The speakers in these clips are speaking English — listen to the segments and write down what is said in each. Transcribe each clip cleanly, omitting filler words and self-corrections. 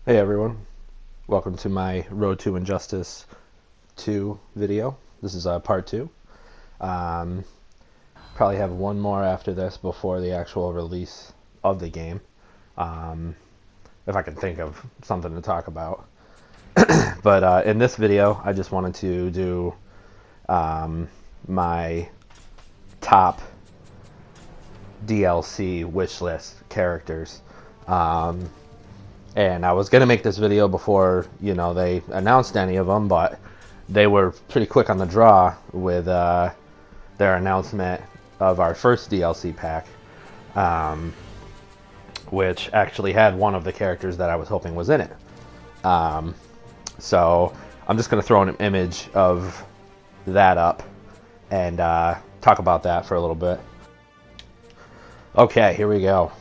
Hey everyone, welcome to my Road to Injustice 2 video. This is part 2. Um, Probably have one more after this before the actual release of the game. Um, if I can think of something to talk about. But in this video, I just wanted to do my top DLC wishlist characters. And I was going to make this video before, they announced any of them, but they were pretty quick on the draw with their announcement of our first DLC pack, which actually had one of the characters that I was hoping was in it. So I'm just going to throw an image of that up and talk about that for a little bit. Okay, here we go.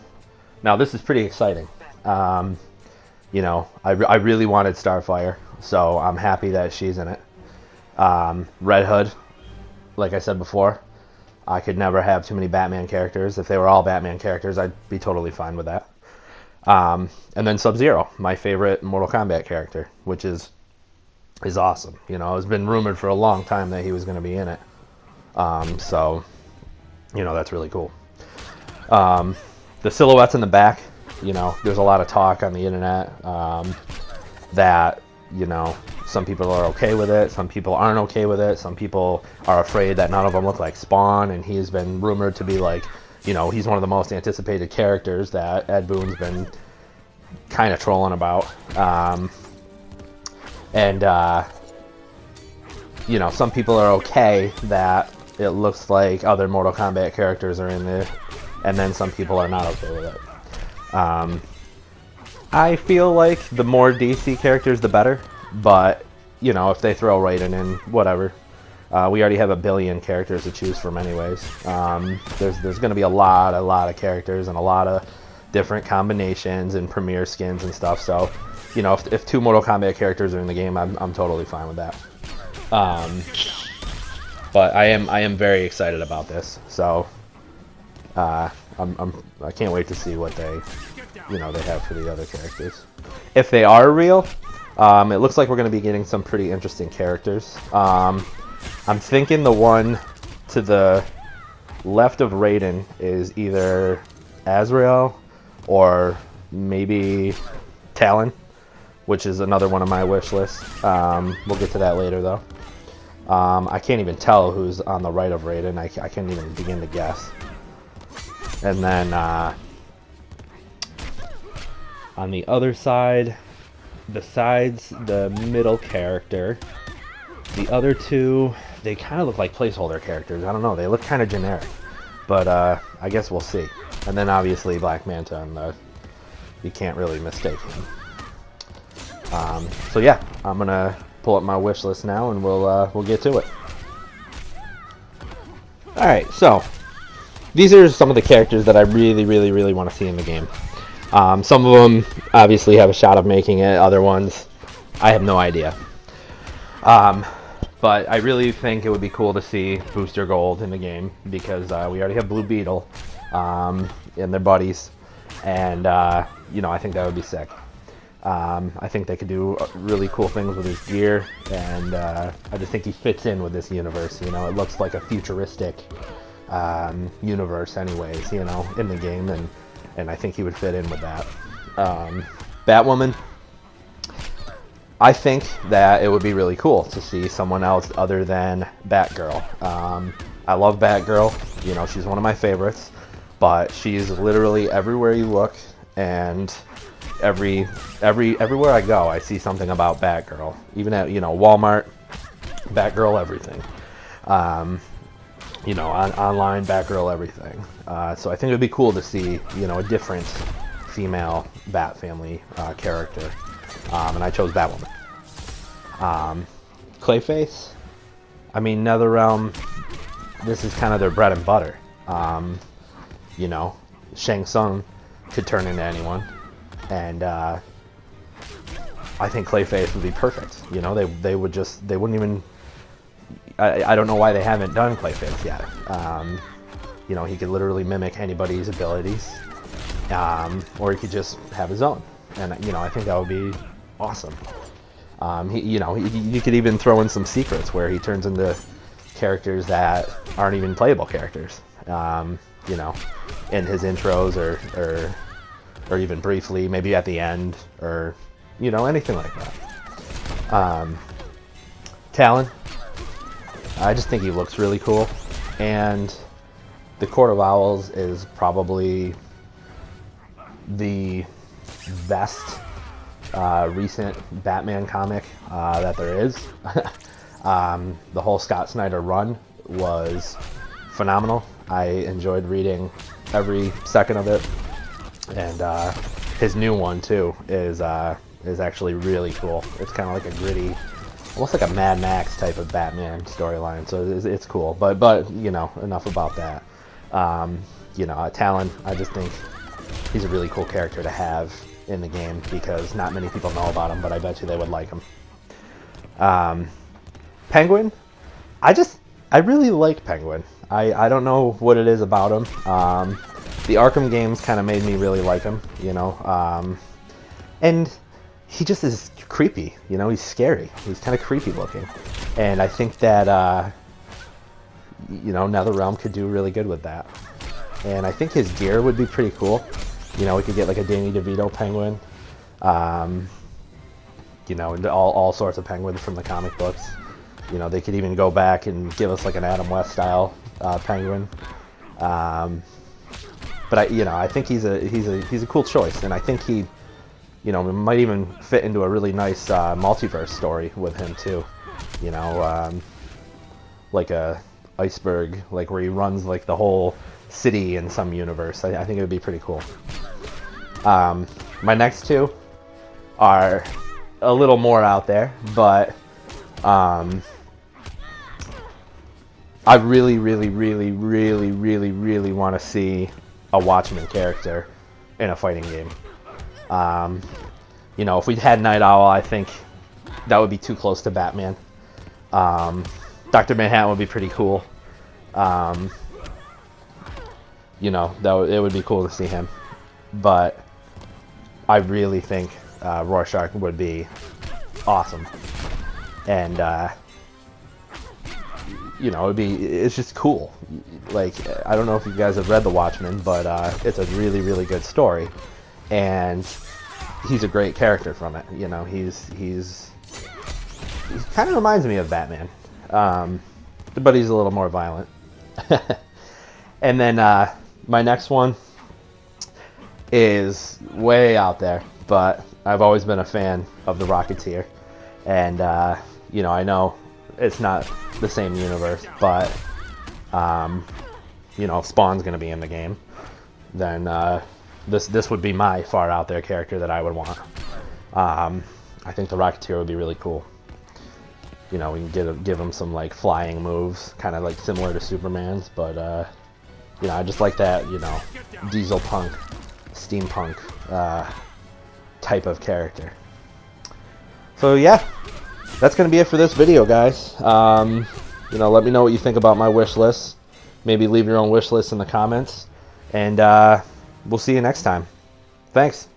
Now this is pretty exciting. I really wanted Starfire, so I'm happy that she's in it. Red Hood, like I said before, I could never have too many Batman characters. If they were all Batman characters, I'd be totally fine with that. And then Sub-Zero, my favorite Mortal Kombat character, which is awesome. It's been rumored for a long time that he was going to be in it. So that's really cool. The silhouettes in the back, there's a lot of talk on the internet that, some people are okay with it, some people aren't okay with it, some people are afraid that none of them look like Spawn, and he's been rumored to be like, he's one of the most anticipated characters that Ed Boon's been kind of trolling about. Some people are okay that it looks like other Mortal Kombat characters are in there, and then some people are not okay with it. I feel like the more DC characters, the better. But, if they throw Raiden in, whatever. We already have a billion characters to choose from anyways. There's going to be a lot of characters and a lot of different combinations and premiere skins and stuff. So, if two Mortal Kombat characters are in the game, I'm totally fine with that. But I am very excited about this. So, I can't wait to see what they have for the other characters. If they are real, it looks like we're going to be getting some pretty interesting characters. I'm thinking the one to the left of Raiden is either Azrael or maybe Talon, which is another one of my wish lists. We'll get to that later, though. I can't even tell who's on the right of Raiden. I can't even begin to guess. And then on the other side, besides the middle character, the other two, they kind of look like placeholder characters. I don't know, they look kind of generic, but I guess we'll see. And then obviously Black Manta, and you can't really mistake him. So yeah, I'm gonna pull up my wish list now, and we'll get to it. All right, so these are some of the characters that I really want to see in the game. Some of them obviously have a shot of making it. Other ones, I have no idea. But I really think it would be cool to see Booster Gold in the game, because we already have Blue Beetle and their buddies, and I think that would be sick. I think they could do really cool things with his gear, and I just think he fits in with this universe. It looks like a futuristic universe anyways, in the game, and I think he would fit in with that. Batwoman, I think that it would be really cool to see someone else other than Batgirl. I love Batgirl, she's one of my favorites, but she's literally everywhere you look, and everywhere I go, I see something about Batgirl. Even at Walmart, Batgirl everything. Online, Batgirl, everything. So I think it would be cool to see, a different female Bat Family character. And I chose Batwoman. Clayface, NetherRealm, this is kind of their bread and butter. Shang Tsung could turn into anyone. And I think Clayface would be perfect. They wouldn't even... I don't know why they haven't done Clayface yet. He could literally mimic anybody's abilities, or he could just have his own. and you know, I think that would be awesome. You could even throw in some secrets where he turns into characters that aren't even playable characters. You know, in his intros or even briefly, maybe at the end, or you know, anything like that. Talon, I just think he looks really cool, and the Court of Owls is probably the best recent Batman comic that there is. The whole Scott Snyder run was phenomenal. I enjoyed reading every second of it, and his new one too is actually really cool. It's kind of like a gritty, almost like a Mad Max type of Batman storyline. So it's cool. But you know, enough about that. You know, Talon, I just think he's a really cool character to have in the game because not many people know about him, but I bet you they would like him. Penguin, I really like Penguin. I don't know what it is about him. The Arkham games kind of made me really like him, you know. And he just is creepy, you know. He's scary. He's kind of creepy looking, and I think that you know, NetherRealm could do really good with that. And I think his gear would be pretty cool. You know, we could get like a Danny DeVito Penguin. You know, and all sorts of penguins from the comic books. You know, they could even go back and give us like an Adam West style penguin. But I think he's a cool choice, and I think he, you know, might even fit into a really nice multiverse story with him too. You know, like a Iceberg, like where he runs like the whole city in some universe. I think it would be pretty cool. My next two are a little more out there, but I really want to see a Watchmen character in a fighting game. You know, if we had Night Owl, I think that would be too close to Batman. Dr. Manhattan would be pretty cool. You know, it would be cool to see him. But I really think Rorschach would be awesome. And you know, it's just cool. Like, I don't know if you guys have read The Watchmen, but it's a really good story, and he's a great character from it. You know, he kind of reminds me of Batman, but he's a little more violent. And then my next one is way out there, but I've always been a fan of the Rocketeer, and you know, I know it's not the same universe, but you know, if Spawn's going to be in the game, then this would be my far out there character that I would want. I think the Rocketeer would be really cool. You know, we can give him some like flying moves, kind of like similar to Superman's, but you know, I just like that, you know, diesel punk, steampunk type of character. So yeah, that's going to be it for this video, guys. You know, let me know what you think about my wish list. Maybe leave your own wish list in the comments. And we'll see you next time. Thanks.